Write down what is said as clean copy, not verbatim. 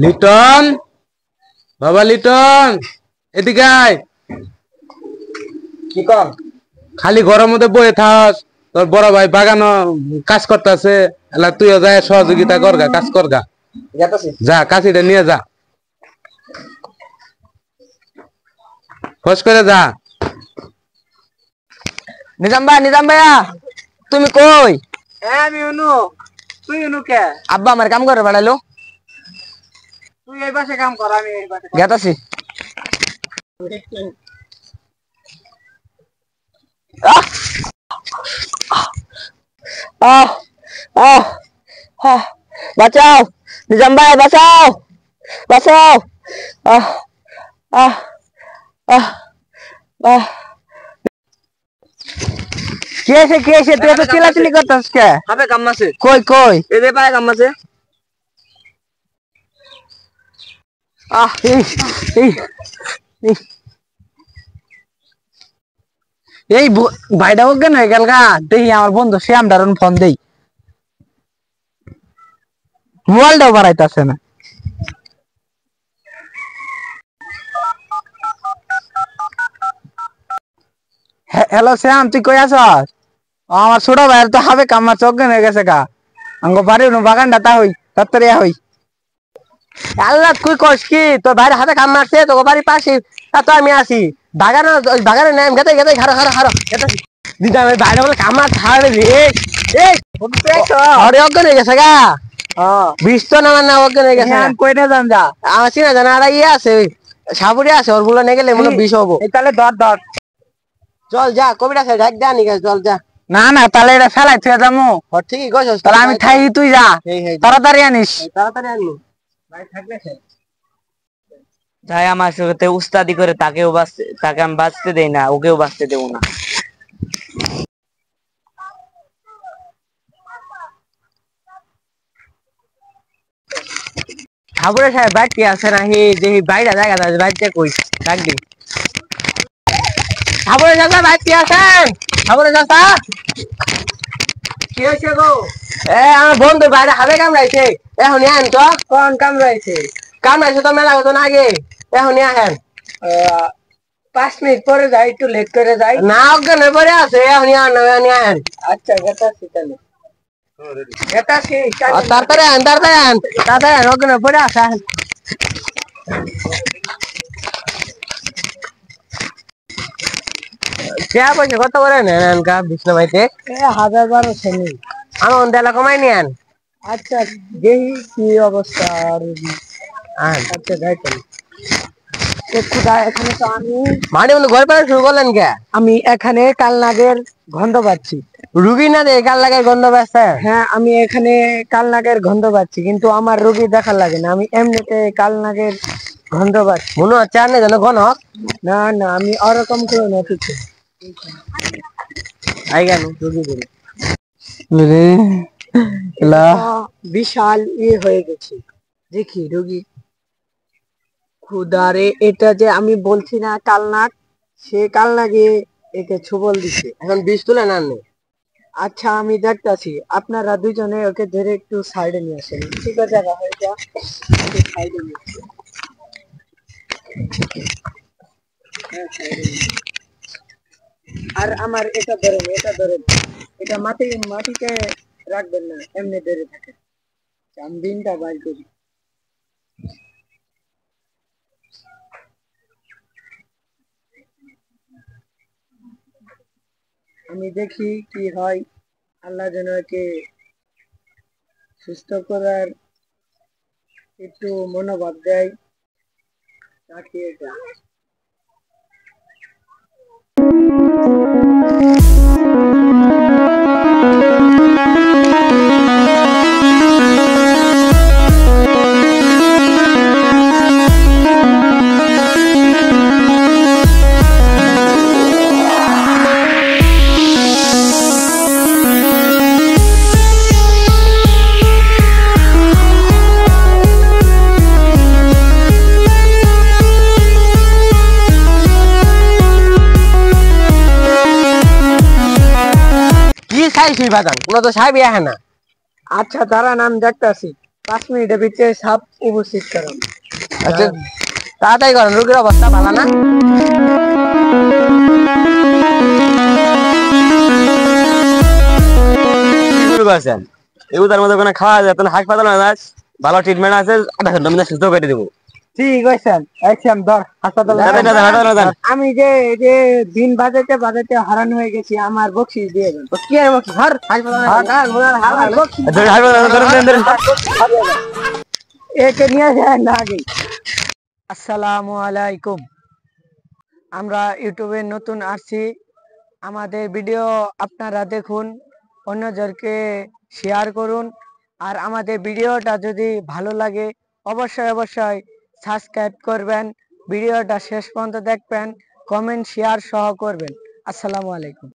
লিটন, বাবা লিটন, এদিকে আয়। কি কর? খালি ঘরের মধ্যে বয়ে থাস। তোর বড় ভাই বাগানো কাজ করতেছে, এলা তুইও যায় সহযোগিতা করগা, কাজ করগা। যাতাছি। যা কাছিটা নিয়ে যা, ফস করে যা। নিজাম ভাইয়া তুমি কই? আমি অনু, তুই অনু কে? আব্বা আমার কাম করে বাড়াইলো। তুই এই পাশে কাম কর, আমি এই পাশে। যাতাছি। আহ আহ আহ বাঁচাও নিজাম ভাই, বাঁচাও বাঁচাও। আহ আহ আহ আহ কে এসে তুই এত চিল্লাচিল্লি করতেছিস কে? হবে কাম্মাছে, কই কই? এই যে পায় কাম্মাছে। এই এই এই এই ভাইটা অজ্ঞান হয়ে গেল গা। দেখি আমার বন্ধু শ্যাম দারুন ফোন দেই, মোবাইলটাও বাড়াইতেছে না। হ্যালো শ্যাম, তুই কই আছস? আমার ছোট ভাইয়ের তো হবে কামার অজ্ঞান হয়ে গেছে গা। আঙ্গ বাড়ি বাগানটা তা হই তাড়াতাড়ি হই। আল্লাহ তুই কস কি? তোর ভাইয়ের হাতে কাম মারছে তো বাড়ির পাশে, তো আমি আছি বাগানে নাম গেতে গেতে হারো দিদা আমি বাইরে বলে কামার ছাড়ে রে। এই আরে অজ্ঞান হয়ে গেছে গা। বিষ তো নামার না অজ্ঞান হয়ে গেছে। কই না জান যা আমার চিনা জানা আর ইয়ে আছে, সাবুরে আছে, ওর গুলো নিয়ে গেলে মনে বিষ হবো। তাহলে ধর চল যা, কবিরা খাই ডাক দা নিকে চল যা। না না তাহলে এটা ফেলাই তুই যামু। ঠিকই কইছস, তাহলে আমি থাই, তুই যা তাড়াতাড়ি আনিস। তাড়াতাড়ি আনবো ভাই, থাকলে খেল। যাই আমার সাথে উস্তাদি করে তাকে আমি বাঁচতে দেই না, ওকেও বাঁচতে দেবো না। সাবুরে সাহেব বাইক আছে না? হে যে বাইরে জায়গা আছে, বাইকটা কই রাখবি। সাবুরে চাচা বাইক আছেন? সাবুরে চাচা কি হয়েছে গো? আমার বন্ধু বাইরে হাতে কামড়াইছে, এখন আন তো। কোন কামড়াইছে? কামড়াইছে তো মেলা কত আগে, এখন আহেন। 5 মিনিট পরে যাই, একটু লেট করে যাই। না অজ্ঞান হয়ে পড়ে আছে, এখন আহেন। আচ্ছা গেতাছি তাহলে, গেতাছি। তাড়াতাড়ি আন অজ্ঞান হয়ে পড়ে আছে, আহেন। পয়সা কত করে নেন কা বিষ্ণুমাইতে? 1000-1200 নেই। আমার অন্তেলা কমাই নিয়েন। আচ্ছা দেখি কি অবস্থা। আচ্ছা যাই তাহলে। এখানে তো মানে ঘর পাড়া শুরু করলেন কে? আমি এখানে কালনাগের গন্ধ পাচ্ছি। রুগী না দে কাল লাগে গন্ধ পাচ্ছে? হ্যাঁ আমি এখানে কালনাগের গন্ধ পাচ্ছি, কিন্তু আমার রোগী দেখা লাগে না, আমি এমনিতে কালনাগের গন্ধ পাচ্ছি। মনে হচ্ছে আর নেই যেন গণক। না না আমি ওরকম করে না কিছু। আই গেল রুগী বলে বিশাল হয়ে গেছে। দেখি রোগী খুদারে, এটা যে আমি বলছি না কালনাগ, সে কালনাগে একে ছুবল দিছে। এখন বিষ তুলে না। আচ্ছা আমি দেখতাছি, আপনারা দুজনে ওকে ধরে একটু সাইডে নিয়ে আসেন। ঠিক আছে হয়ে যা, সাইডে নিয়ে আসেন। আর আমার এটা ধরেন, এটা মাটিতে রাখবেন না, এমনি ধরে থাকে। আমি দিনটা বাইর করি। আমি দেখি কি হয়, আল্লাহ যেন একে সুস্থ করার একটু মনোভাব দেয়। রাখি এটা। কি খাইছি বাদাম, কোনো তো সাহেব আহে না। আচ্ছা তারা নাম দেখতেছি। 5 মিনিটের ভিতরে সাপ উপস্থিত করাম। আচ্ছা তাড়াতাড়ি করেন, রোগীর অবস্থা ভালো না। শুরু করছেন এগুলোর মধ্যে কোনো খাওয়া যায় তখন হাসপাতালে যাস, ভালো ট্রিটমেন্ট আছে, আধা ঘন্টা মধ্যে সুস্থ করে দেবো। ঠিক হয়েছেন, একদম ধর হাসপাতালে আমি যে যে দিন বাজাইতে বাজাইতে হারান হয়ে গেছি, আমার বকশিস দিয়ে দেন। কি আর বলছি, ধর হাসপাতালে আমার বকশিস হাসপাতালে একে নিয়ে যায় না আগে। আসসালামু আলাইকুম। আমরা ইউটিউবে নতুন আসছি, আমাদের ভিডিও আপনারা দেখুন, অন্যজনকে শেয়ার করুন, আর আমাদের ভিডিওটা যদি ভালো লাগে অবশ্যই অবশ্যই সাবস্ক্রাইব করবেন, ভিডিওটা শেষ পর্যন্ত দেখবেন, কমেন্ট শেয়ার সহ করবেন। আসসালামু আলাইকুম।